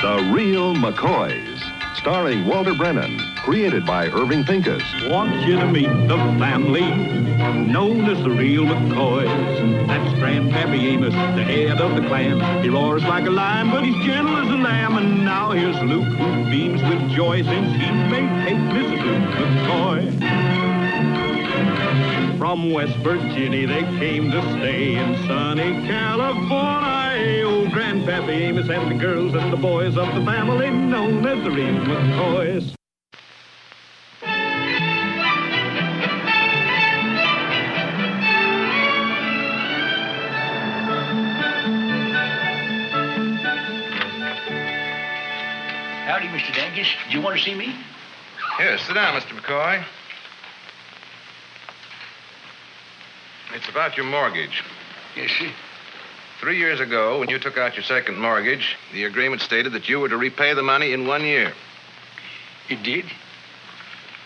The Real McCoys, starring Walter Brennan, created by Irving Pincus. Want you to meet the family known as the Real McCoys. That's Grandpappy Amos, the head of the clan. He roars like a lion, but he's gentle as a lamb. And now here's Luke, who beams with joy since he made Kate Mrs. Luke McCoy. From West Virginia they came to stay in sunny California. Oh, Grandpappy Amos and the girls and the boys of the family known as the Real McCoys. Howdy, Mr. Dankis. Do you want to see me? Here, sit down, Mr. McCoy. It's about your mortgage. Yes, sir. 3 years ago, when you took out your second mortgage, the agreement stated that you were to repay the money in 1 year. It did?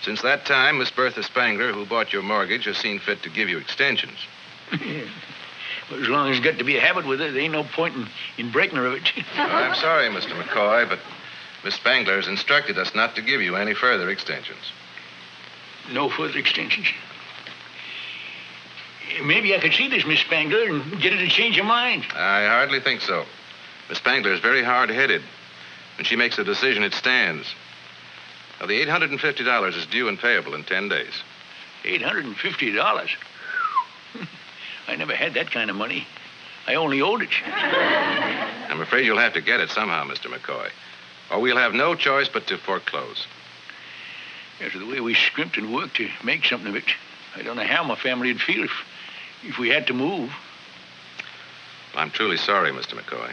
Since that time, Miss Bertha Spangler, who bought your mortgage, has seen fit to give you extensions. Well, as long as it's got to be a habit with her, there ain't no point in breaking her of it. I'm sorry, Mr. McCoy, but Miss Spangler has instructed us not to give you any further extensions. No further extensions? Maybe I could see this Miss Spangler and get her to change her mind. I hardly think so. Miss Spangler is very hard-headed. When she makes a decision, it stands. Now, the $850 is due and payable in 10 days. $850? I never had that kind of money. I only owed it. I'm afraid you'll have to get it somehow, Mr. McCoy, or we'll have no choice but to foreclose. After the way we scrimped and worked to make something of it, I don't know how my family would feel if we had to move. Well, I'm truly sorry, Mr. McCoy.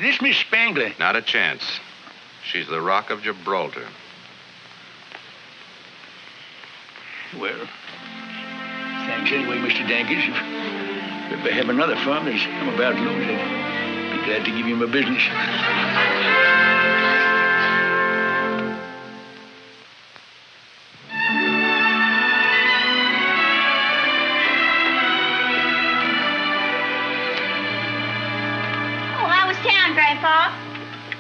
This Miss Spangler... Not a chance. She's the Rock of Gibraltar. Well, thanks anyway, Mr. Dankis. If I have another farm as I'm about to lose, I'd be glad to give you my business. Grandpa?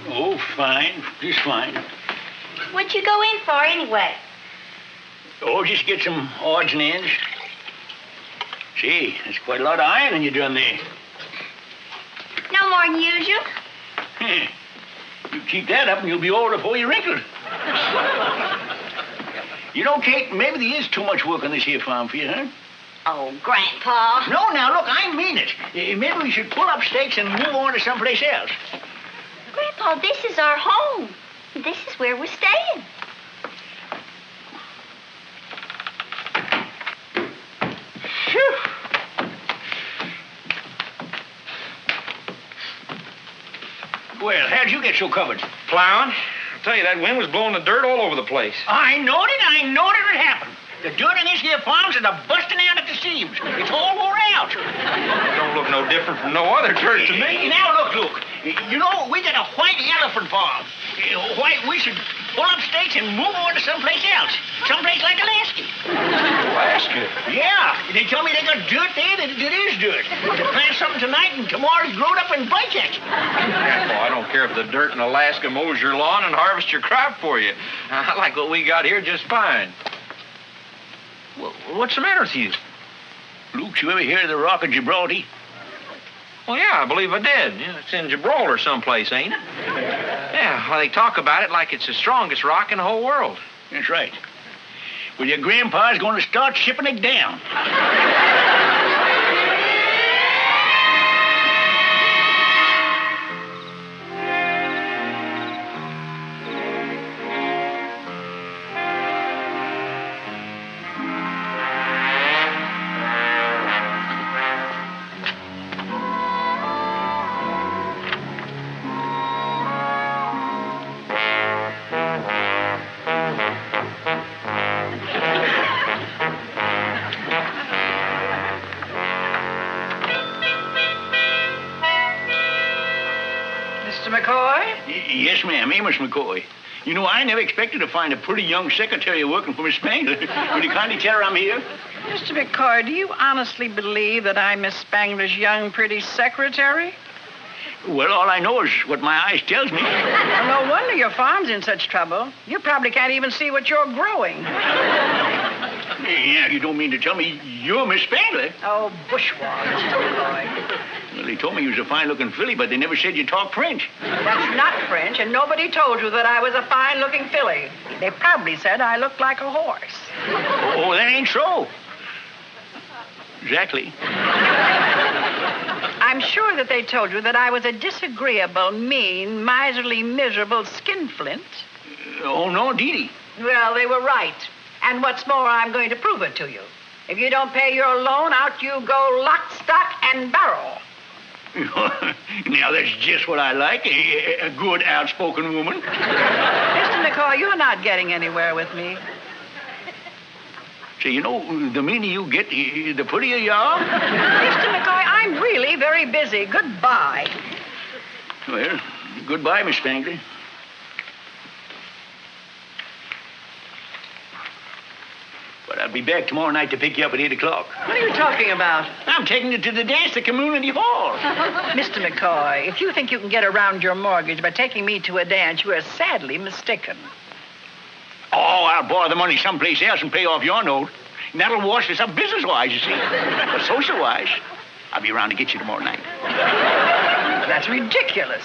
Oh, fine. Just fine. What'd you go in for, anyway? Oh, just get some odds and ends. See, there's quite a lot of ironing you done there. No more than usual. You keep that up and you'll be old before you're wrinkled. You know, Kate, maybe there is too much work on this here farm for you, huh? Oh, Grandpa. No, now, look, I mean it. Maybe we should pull up stakes and move on to someplace else. Grandpa, this is our home. This is where we're staying. Phew. Well, how'd you get so covered? Plowing. I tell you, that wind was blowing the dirt all over the place. I knowed it would happen. The dirt in this here farm's busting out at the seams. It's all wore out. Don't look no different from no other dirt to me. Now, look, Luke. You know, we got a white elephant farm. We should pull up stakes and move on to someplace else. Someplace like Alaska. Alaska? Yeah. They tell me they got dirt there that is dirt. To plant something tonight and tomorrow's growed up and bite it. Grandpa, I don't care if the dirt in Alaska mows your lawn and harvests your crop for you. I like what we got here just fine. Well, what's the matter with you? Luke, you ever hear of the Rock of Gibraltar? Well, yeah, I believe I did. Yeah, it's in Gibraltar someplace, ain't it? Yeah, well, they talk about it like it's the strongest rock in the whole world. That's right. Well, your grandpa's going to start shipping it down. Mr. McCoy? Yes, ma'am, Amos McCoy. You know, I never expected to find a pretty young secretary working for Miss Spangler. Will you kindly tell her I'm here? Mr. McCoy, do you honestly believe that I'm Miss Spangler's young, pretty secretary? Well, all I know is what my eyes tells me. Well, no wonder your farm's in such trouble. You probably can't even see what you're growing. Yeah, you don't mean to tell me you're Miss Spangler? Oh, bourgeois, Mr. McCoy. Well, they told me you was a fine-looking filly, but they never said you talked French. That's not French, and nobody told you that I was a fine-looking filly. They probably said I looked like a horse. Oh, that ain't so. Exactly. I'm sure that they told you that I was a disagreeable, mean, miserly, miserable skinflint. Oh, no, Dee Dee. Well, they were right. And what's more, I'm going to prove it to you. If you don't pay your loan, out you go lock, stock, and barrel. Now, that's just what I like, a good, outspoken woman. Mr. McCoy, you're not getting anywhere with me. Say, you know, the meaner you get, the prettier you are. Mr. McCoy, I'm really very busy. Goodbye. Well, goodbye, Miss Spangler. But I'll be back tomorrow night to pick you up at 8 o'clock. What are you talking about? I'm taking you to the dance at Community Hall. Mr. McCoy, if you think you can get around your mortgage by taking me to a dance, you are sadly mistaken. Oh, I'll borrow the money someplace else and pay off your note. And that'll wash us up business-wise, you see. But social-wise, I'll be around to get you tomorrow night. That's ridiculous.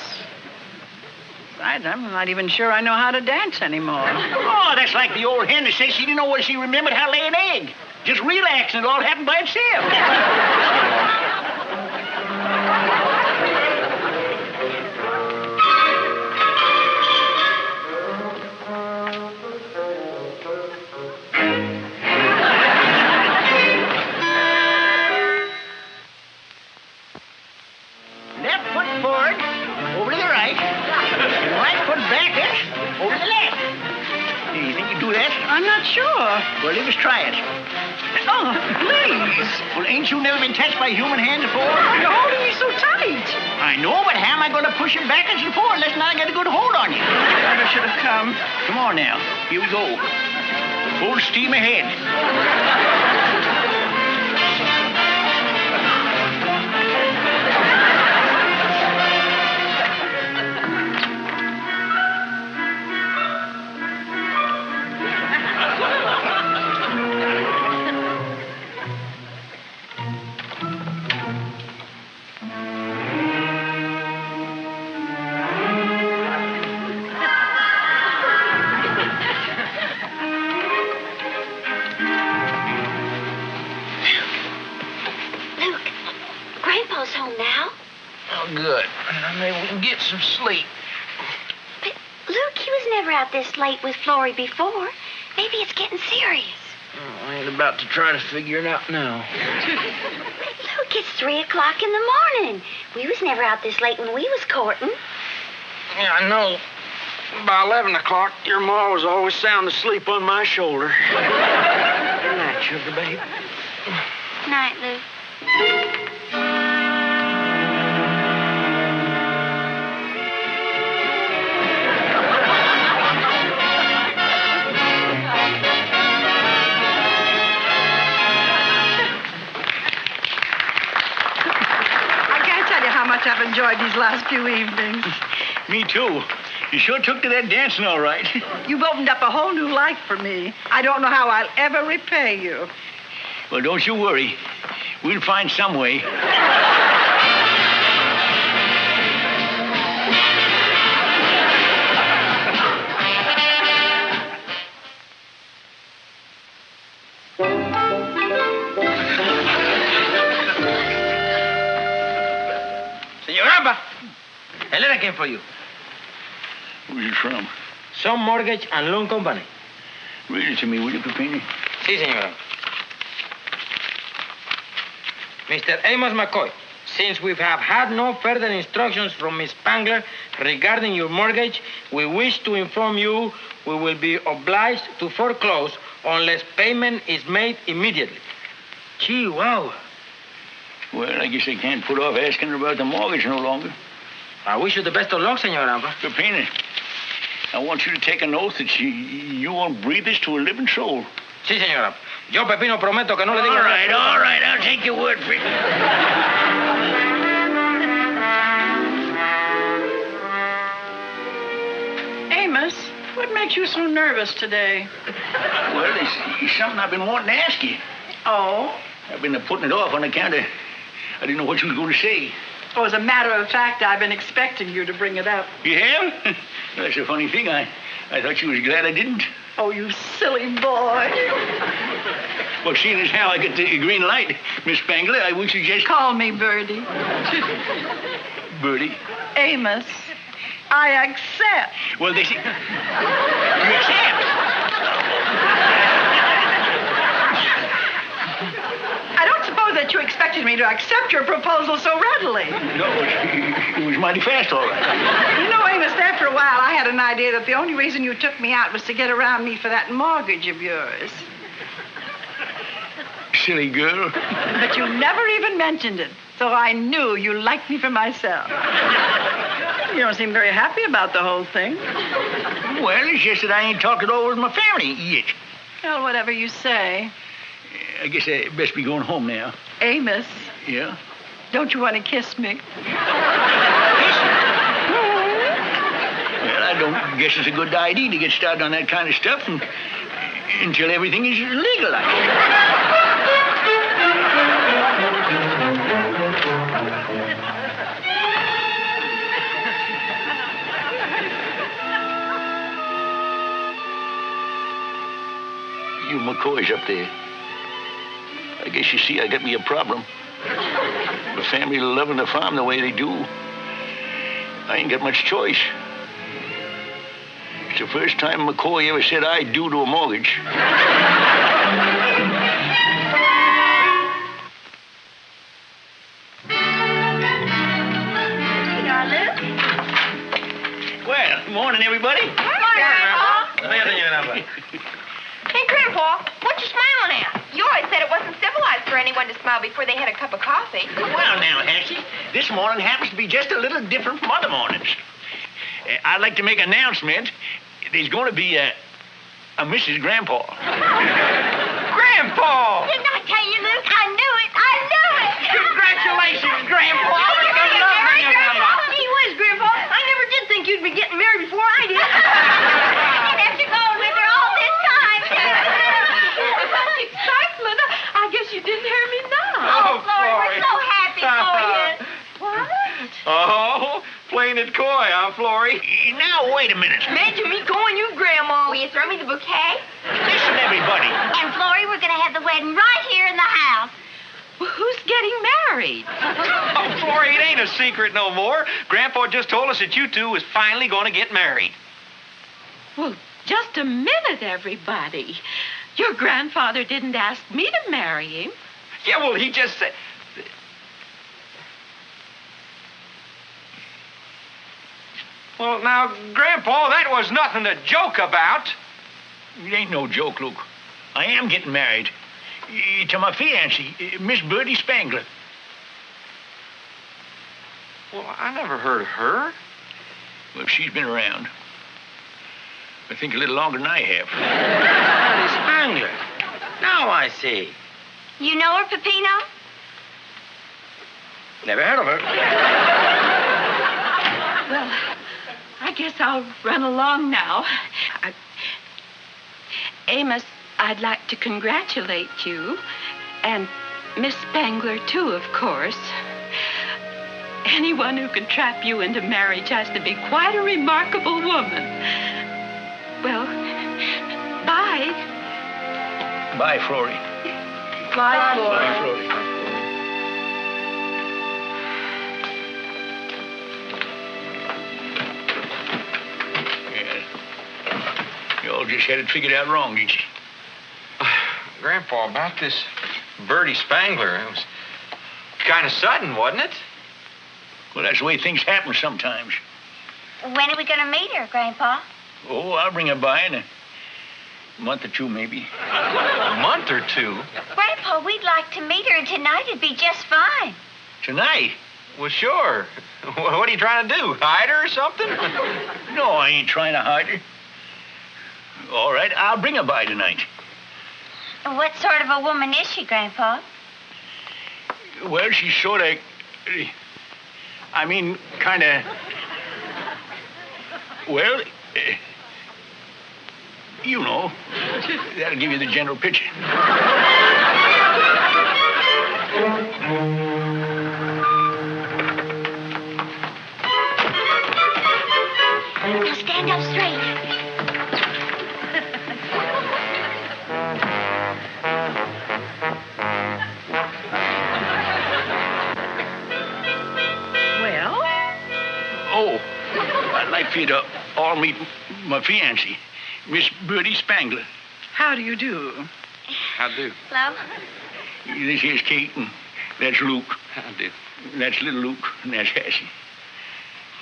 Besides, I'm not even sure I know how to dance anymore. Oh, that's like the old hen that says she didn't know whether she remembered how to lay an egg. Just relax and it all happened by itself. Left foot forward, over to the right. Right foot back it, over to the left. You think you do that? I'm not sure. Well, let us try it. Oh, please. Well, ain't you never been touched by human hands before? You're holding me so tight. I know, but how am I going to push it backwards and forward unless I get a good hold on you? Never should have come. Come on now. Here we go. Full steam ahead. Grandpa's home now. Oh, good. Maybe we can get some sleep. But, Luke, he was never out this late with Florrie before. Maybe it's getting serious. Oh, I ain't about to try to figure it out now. Luke, it's 3 o'clock in the morning. We was never out this late when we was courting. Yeah, I know. By 11 o'clock, your ma was always sound asleep on my shoulder. Good night, sugar babe. Night, Luke. I've enjoyed these last few evenings. Me too. You sure took to that dancing all right. You've opened up a whole new life for me. I don't know how I'll ever repay you. Well, don't you worry. We'll find some way. Señorita, a letter came for you. Where's it from? Some Mortgage and Loan Company. Read it to me, will you, Pepini? Sí, señora. Mr. Amos McCoy, since we have had no further instructions from Miss Spangler regarding your mortgage, we wish to inform you we will be obliged to foreclose unless payment is made immediately. Gee, wow. Well, I guess I can't put off asking her about the mortgage no longer. I wish you the best of luck, señora. Pepini, I want you to take an oath that you won't breathe this to a living soul. Sí, señora. Yo, Pepino, prometo que no le diga nada. All right, I'll take your word for it. aren't you so nervous today? Well, there's something I've been wanting to ask you. Oh? I've been putting it off on account of I didn't know what you was going to say. Oh, as a matter of fact, I've been expecting you to bring it up. You have? Well, that's a funny thing. I thought you was glad I didn't. Oh, you silly boy. Well, seeing as how I get the green light, Miss Spangler, I would suggest... Call me Birdie. Birdie. Amos, I accept. Well, they say... You accept? I don't suppose that you expected me to accept your proposal so readily. No, it was mighty fast, all right. You know, Amos, after a while, I had an idea that the only reason you took me out was to get around me for that mortgage of yours. Silly girl. But you never even mentioned it, so I knew you liked me for myself. You don't seem very happy about the whole thing. Well, it's just that I ain't talked it over with my family yet. Well, whatever you say. I guess I best be going home now. Amos, Yeah? don't you want to kiss me? Well, I don't guess it's a good idea to get started on that kind of stuff until everything is legalized. You McCoys up there. I guess you see I got me a problem. The family loving the farm the way they do. I ain't got much choice. It's the first time McCoy ever said I do to a mortgage. Well, morning, everybody. Hey, Grandpa, what you smiling at? You always said it wasn't civilized for anyone to smile before they had a cup of coffee. Well, now, Hatchie, this morning happens to be just a little different from other mornings. I'd like to make an announcement. There's going to be a Mrs. Grandpa. Grandpa! Didn't I tell you, Luke? I knew it. I knew it. Congratulations, Grandpa! He was, Grandpa. I never did think you'd be getting married before I did. And after going with her all this time. Such excitement. I guess you didn't hear me now. Oh, Florrie, we're so happy for you. What? Oh, playing it coy, huh, Florrie? Now, wait a minute. Imagine me going you, Grandma. Will you throw me the bouquet? Listen, everybody. And, Florrie, we're going to have the wedding right here in the house. Well, who's getting married? Oh, Florrie, it ain't a secret no more. Grandpa just told us that you two was finally going to get married. Well, just a minute, everybody. Your grandfather didn't ask me to marry him. Yeah, well, he just said... Well, now, Grandpa, that was nothing to joke about. It ain't no joke, Luke. I am getting married. To my fiancée, Miss Birdie Spangler. Well, I never heard of her. Well, she's been around. I think a little longer than I have. Miss Spangler. Now I see. You know her, Peppino? Never heard of her. Well, I guess I'll run along now. Amos, I'd like to congratulate you. And Miss Spangler, too, of course. Anyone who can trap you into marriage has to be quite a remarkable woman. Well, bye. Bye, Florrie. Bye, Florrie. Bye, Florrie. Yeah. You all just had it figured out wrong, didn't you? Grandpa, about this Birdie Spangler, it was kind of sudden, wasn't it? Well, that's the way things happen sometimes. When are we going to meet her, Grandpa? Oh, I'll bring her by in a month or two, maybe. A month or two? Grandpa, we'd like to meet her, and tonight would be just fine. Tonight? Well, sure. What are you trying to do? Hide her or something? No, I ain't trying to hide her. All right, I'll bring her by tonight. What sort of a woman is she, Grandpa? Well, she's sort of... I mean, kind of... Well, You know. That'll give you the general picture. Now stand up straight. Well? Oh, I'd like for you to all meet my fiancée, Miss Bertie Spangler. How do you do? How do? Hello? This here's Kate, and that's Luke. How do? That's little Luke, and that's Hassie.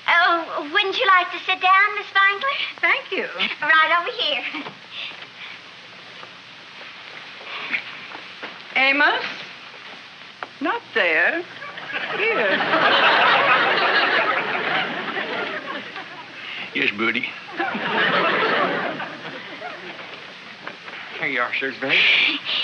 Oh, wouldn't you like to sit down, Miss Spangler? Thank you. Right over here. Amos? Not there. Here. Yes, Bertie. Here you are, Suresbury.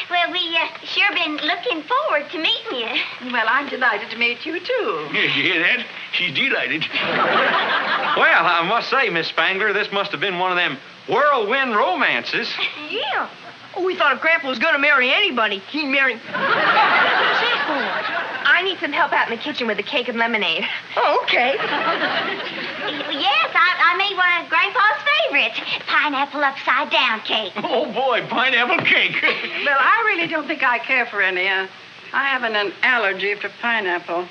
Well, we sure been looking forward to meeting you. Well, I'm delighted to meet you, too. Yes, you hear that? She's delighted. Well, I must say, Miss Spangler, this must have been one of them whirlwind romances. Yeah. Oh, we thought if Grandpa was going to marry anybody, he'd marry... What's that for? I need some help out in the kitchen with the cake and lemonade. Oh, okay. Yes, I made one of Grandpa's favorites. Pineapple upside down cake. Oh, boy, pineapple cake. Well, I really don't think I care for any. I have an allergy for pineapple.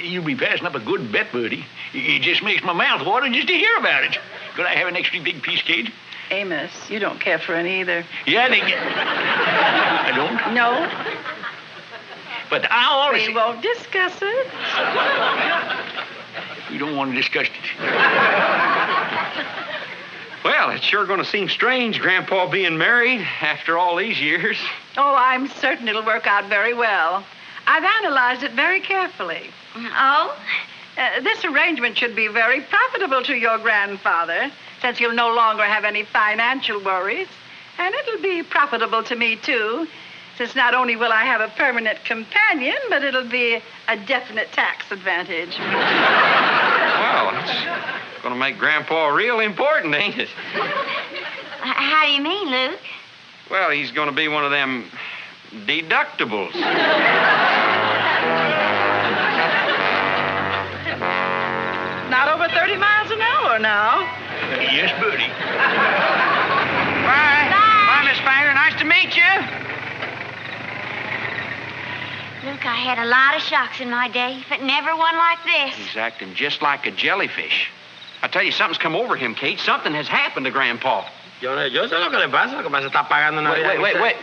You'll be passing up a good bet, Bertie. It just makes my mouth water just to hear about it. Could I have an extra big piece, Kate? Amos, you don't care for any either. Yeah, I don't. No? But I always... We won't discuss it. We don't want to discuss it. Well, it's sure going to seem strange, Grandpa being married after all these years. Oh, I'm certain it'll work out very well. I've analyzed it very carefully. Oh? This arrangement should be very profitable to your grandfather, since he'll no longer have any financial worries. And it'll be profitable to me, too, since not only will I have a permanent companion, but it'll be a definite tax advantage. Well, it's going to make Grandpa real important, ain't it? How do you mean, Luke? Well, he's going to be one of them deductibles. Not over 30 miles an hour now. Yes, Bertie. Bye. Bye, Miss Spangler. Nice to meet you. Luke, I had a lot of shocks in my day, but never one like this. He's acting just like a jellyfish. I tell you, something's come over him, Kate. Something has happened to Grandpa. Yo sé lo que le pasa, lo que pasa está pagando una...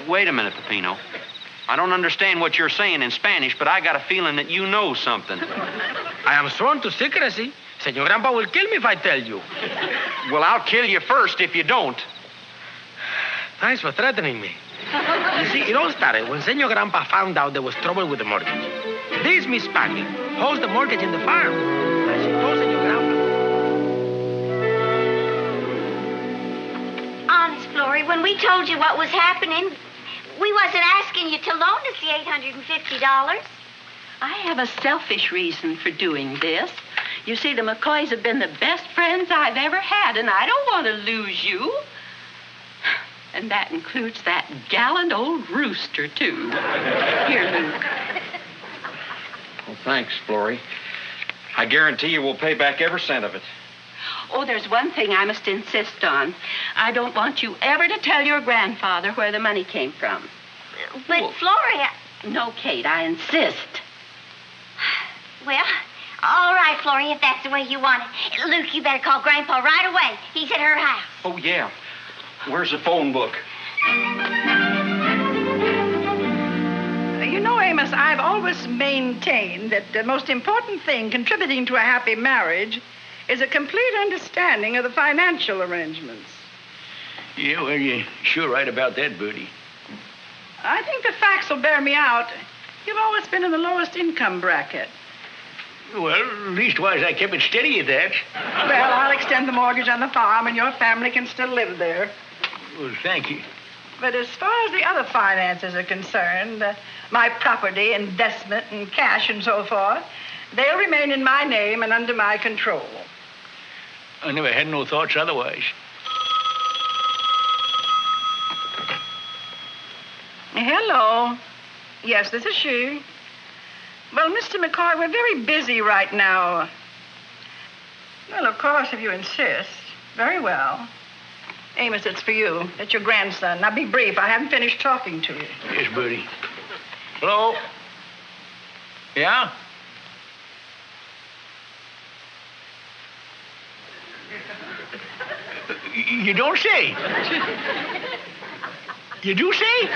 Wait a minute, Peppino. I don't understand what you're saying in Spanish, but I got a feeling that you know something. I am sworn to secrecy. Senor Grandpa will kill me if I tell you. Well, I'll kill you first if you don't. Thanks for threatening me. You see, it all started when Senor Grandpa found out there was trouble with the mortgage. This Miss Spangler holds the mortgage in the farm. And she told Senor Grandpa. Honest, Florrie, when we told you what was happening, we wasn't asking you to loan us the $850. I have a selfish reason for doing this. You see, the McCoys have been the best friends I've ever had, and I don't want to lose you. And that includes that gallant old rooster, too. Here, Luke. Well, thanks, Florrie. I guarantee you we'll pay back every cent of it. Oh, there's one thing I must insist on. I don't want you ever to tell your grandfather where the money came from. But, Florrie... No, Kate, I insist. Well, all right, Florrie, if that's the way you want it. Luke, you better call Grandpa right away. He's at her house. Oh, yeah. Where's the phone book? You know, Amos, I've always maintained that the most important thing contributing to a happy marriage is a complete understanding of the financial arrangements. Yeah, well, you're sure right about that, Bertie. I think the facts will bear me out. You've always been in the lowest income bracket. Well, leastwise, I kept it steady at that. Well, I'll extend the mortgage on the farm, and your family can still live there. Well, thank you. But as far as the other finances are concerned, my property, investment, and cash and so forth, they'll remain in my name and under my control. I never had no thoughts otherwise. Hello. Yes, this is she. Well, Mr. McCoy, we're very busy right now. Well, of course, if you insist. Very well. Amos, it's for you. It's your grandson. Now, be brief. I haven't finished talking to you. Yes, Bertie. Hello? Yeah? You don't say. You do say?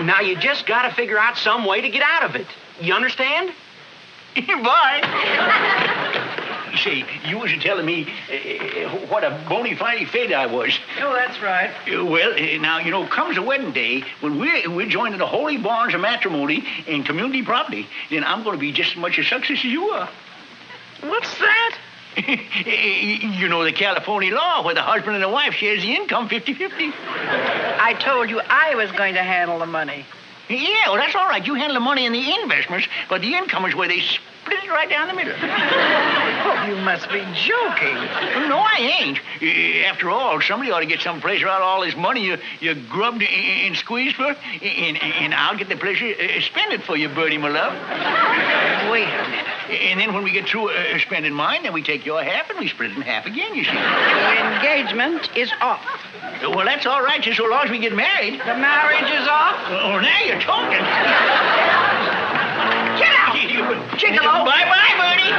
Now, you just got to figure out some way to get out of it. You understand? Bye. Say, you wasn't telling me what a bona fide fed I was. Oh, that's right. Well, now, you know, comes the wedding day, when we're joining the holy bonds of matrimony and community property, then I'm going to be just as much a success as you are. What's that? You know the California law where the husband and the wife shares the income 50-50. I told you I was going to handle the money. Yeah, well, that's all right. You handle the money and the investments, but the income is where they split it right down the middle. Oh, you must be joking. No, I ain't. After all, somebody ought to get some pleasure out of all this money you grubbed and squeezed for, and I'll get the pleasure spend it for you, Bertie, my love. Wait a minute. And then when we get through spending mine, then we take your half and we split it in half again, you see. The engagement is off. Well, that's all right, just so long as we get married. The marriage is off? Oh, now you're talking. Get out! Gigolo! Bye-bye, Bertie.